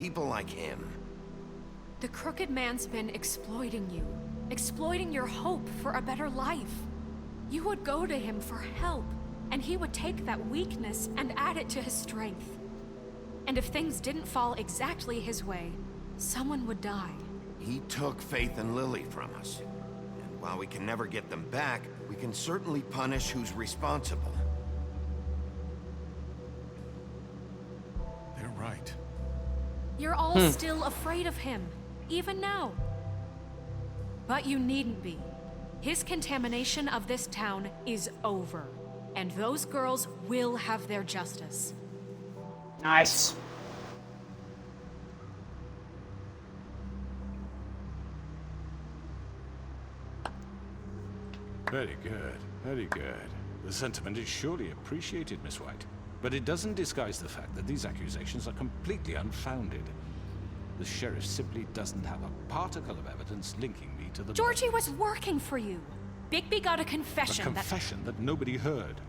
People like him. The Crooked Man's been exploiting you. Exploiting your hope for a better life. You would go to him for help, and he would take that weakness and add it to his strength. And if things didn't fall exactly his way, someone would die. He took Faith and Lily from us. And while we can never get them back, we can certainly punish who's responsible. They're right. You're all still afraid of him, even now. But you needn't be. His contamination of this town is over, and those girls will have their justice. Nice. Very good, very good. The sentiment is surely appreciated, Miss White. But it doesn't disguise the fact that these accusations are completely unfounded. The sheriff simply doesn't have a particle of evidence linking me to the Georgie murders. was working for you. Bigby got a confession A confession that nobody heard.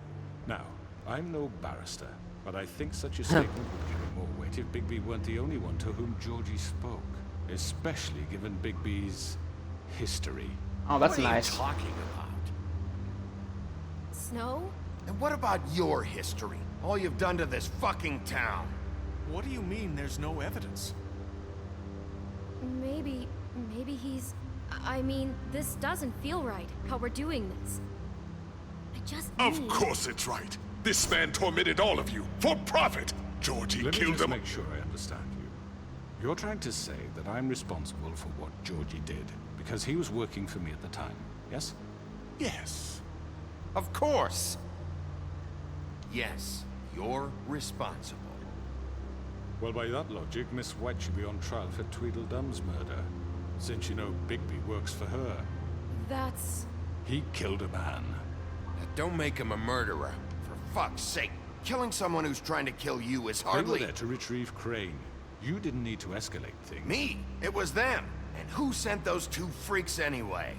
Now, I'm no barrister, but I think such a statement would carry more weight if Bigby weren't the only one to whom Georgie spoke. Especially given Bigby's history. Oh, that's What are nice. you talking about? Snow? And what about your history? All you've done to this fucking town? What do you mean there's no evidence? Maybe he's... I mean, this doesn't feel right, how we're doing this. I just Of need... course it's right. This man tormented all of you for profit. Georgie Let me killed just him. make sure I understand you. You're trying to say that I'm responsible for what Georgie did because he was working for me at the time, yes? Yes. Of course. Yes, you're responsible. Well, by that logic, Miss White should be on trial for Tweedledum's murder, since you know Bigby works for her. That's... He killed a man. Now, don't make him a murderer. For fuck's sake. Killing someone who's trying to kill you is They were hardly... there to retrieve Crane. You didn't need to escalate things. Me? It was them. And who sent those two freaks anyway?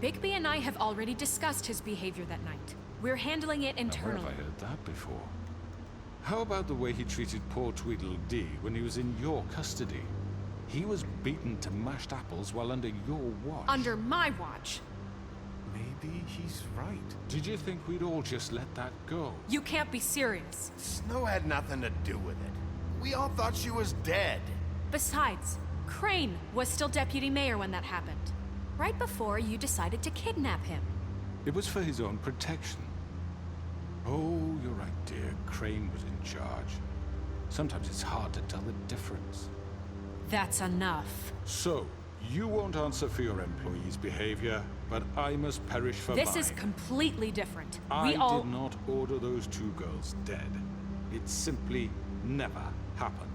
Bigby and I have already discussed his behavior that night. We're handling it Now, where internally. have I heard that before? How about the way he treated poor Tweedledee when he was in your custody? He was beaten to mashed apples while under your watch. Under my watch. Maybe he's right. Did you think we'd all just let that go? You can't be serious. Snow had nothing to do with it. We all thought she was dead. Besides, Crane was still deputy mayor when that happened. Right before you decided to kidnap him. It was for his own protection. Oh, you're right, dear. Crane was in charge. Sometimes it's hard to tell the difference. That's enough. So, you won't answer for your employees' behavior, but I must perish for mine. This is completely different. I We all... did not order those two girls dead. It simply never happened.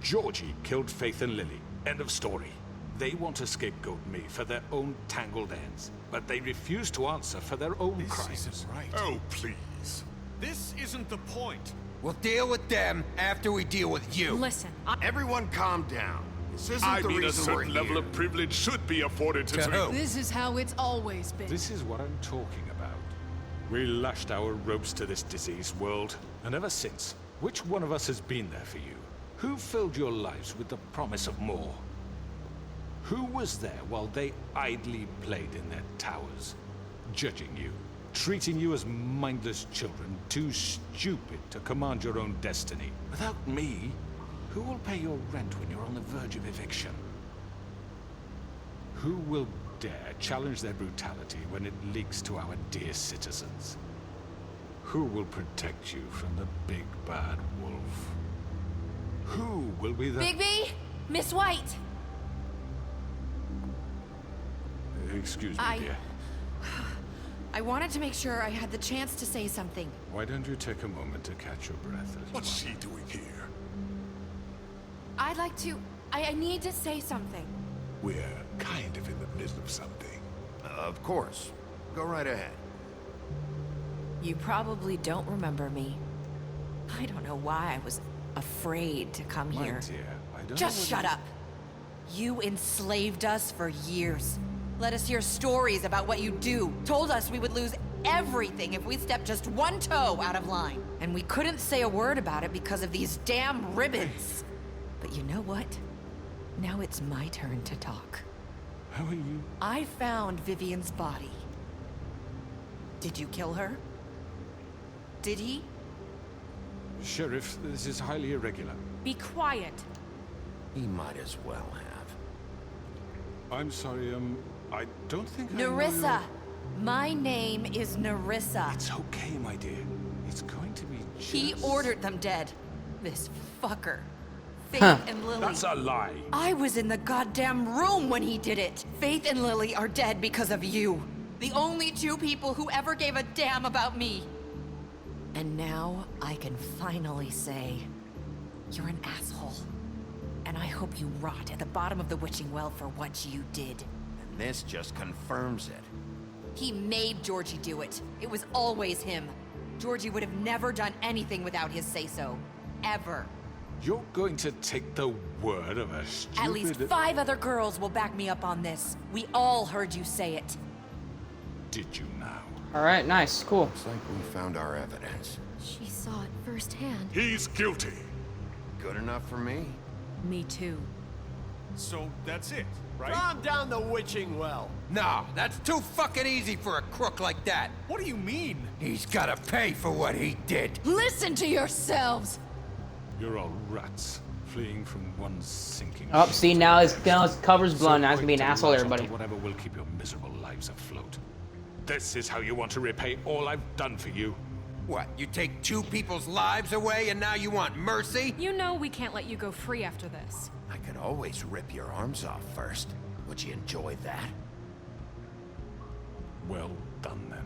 Georgie killed Faith and Lily. End of story. They want to scapegoat me for their own tangled ends, but they refuse to answer for their own This crimes. isn't right. Oh, please. This isn't the point. We'll deal with them after we deal with you. Listen, Everyone calm down. This isn't I the mean, a reason we're certain level here. of privilege should be afforded to... who? This is how it's always been. This is what I'm talking about. We lashed our ropes to this diseased world, and ever since, which one of us has been there for you? Who filled your lives with the promise of more? Who was there while they idly played in their towers, judging you, treating you as mindless children, too stupid to command your own destiny? Without me, who will pay your rent when you're on the verge of eviction? Who will dare challenge their brutality when it leaks to our dear citizens? Who will protect you from the big bad wolf? Who will be the... Bigby? Miss White! Excuse me, dear. I wanted to make sure I had the chance to say something. Why don't you take a moment to catch your breath, little What's one? she doing here? I'd like to... I need to say something. We're kind of in the middle of something. Of course. Go right ahead. You probably don't remember me. I don't know why I was afraid to come My here. dear, I don't Just know shut up. You enslaved us for years. Let us hear stories about what you do. Told us we would lose everything if we stepped just one toe out of line. And we couldn't say a word about it because of these damn ribbons. But you know what? Now it's my turn to talk. How are you? I found Vivian's body. Did you kill her? Did he? Sheriff, this is highly irregular. Be quiet. He might as well have. I'm sorry, I don't think I know Nerissa! My name is Nerissa. It's okay, my dear. It's going to be just... He ordered them dead. This fucker. Faith and Lily. That's a lie. I was in the goddamn room when he did it. Faith and Lily are dead because of you. The only two people who ever gave a damn about me. And now I can finally say, you're an asshole. And I hope you rot at the bottom of the witching well for what you did. And this just confirms it. He made Georgie do it. It was always him. Georgie would have never done anything without his say-so. Ever. You're going to take the word of a stupid... At least 5 other girls will back me up on this. We all heard you say it. Did you now? Alright, nice, cool. Looks like we found our evidence. She saw it firsthand. He's guilty. Good enough for me? Me too. So that's it, right? Calm down the witching well. No, that's too fucking easy for a crook like that. What do you mean? He's gotta pay for what he did. Listen to yourselves! You're all rats, fleeing from one sinking Oh, ship see, to now the his next. cover's blown. Now he's So gonna be an quick to asshole to latch onto everybody. Whatever will keep your miserable lives afloat. This is how you want to repay all I've done for you. What, you take 2 people's lives away and now you want mercy? You know we can't let you go free after this. I could always rip your arms off first. Would you enjoy that? Well done, then.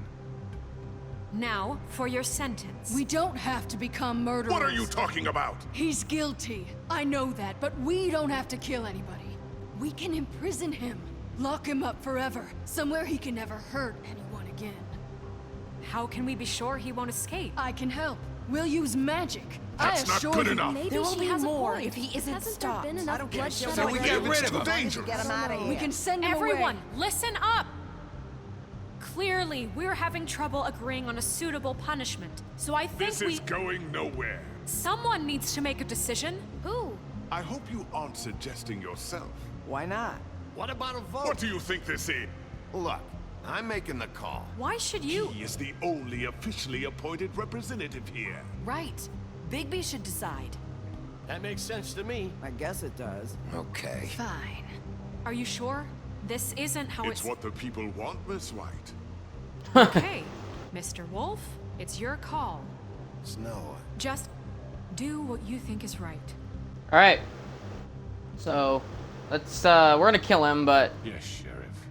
Now, for your sentence. We don't have to become murderers. What are you talking about? He's guilty. I know that, but we don't have to kill anybody. We can imprison him. Lock him up forever. Somewhere he can never hurt anyone again. How can we be sure he won't escape? I can help. We'll use magic. That's not assure good you. enough. Maybe There will she be has more a point. if he isn't Hasn't stopped. there been enough bloodshed So we already? get rid of him. Dangerous. Get him out of here. We can send him Everyone, away. listen up! Clearly, we're having trouble agreeing on a suitable punishment. So I think This is going nowhere. someone needs to make a decision. Who? I hope you aren't suggesting yourself. Why not? What about a vote? What do you think this is? Look, I'm making the call. Why should you? He is the only officially appointed representative here. Right. Bigby should decide. That makes sense to me. I guess it does. Okay. Fine. Are you sure? This isn't how It's what the people want, Miss White. Okay, Mr. Wolf, it's your call. Snow. Just do what you think is right. Alright. So, let's, we're gonna kill him, but... Yes, Sheriff.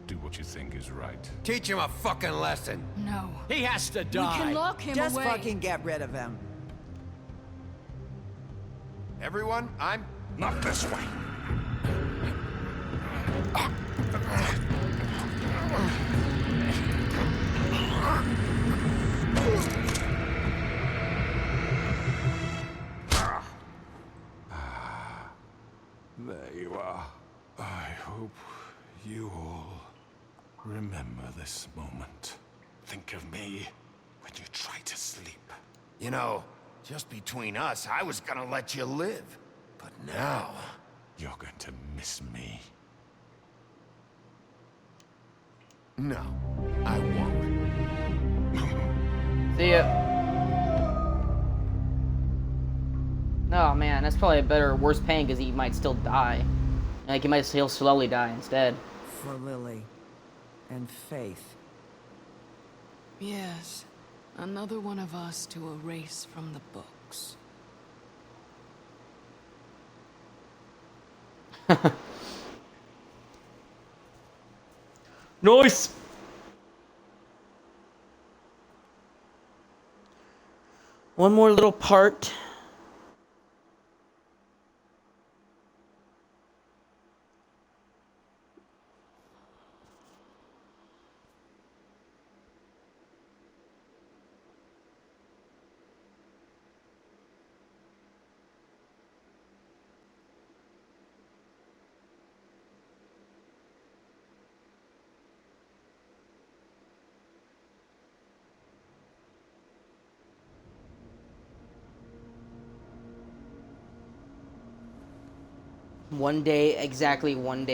Do what you think is right. Teach him a fucking lesson. No. He has to die. We can lock him away. get rid of him. Everyone, I'm... Not this way. There you are. I hope you all remember this moment. Think of me when you try to sleep. You know, just between us, I was gonna let you live. But now... You're going to miss me. No, I won't. See ya. Oh man, that's probably a better, worse pain because he might still die. Like he'll slowly die instead. For Lily. And Faith. Yes. Another one of us to erase from the books. Nice! One more little part. One day, exactly one day.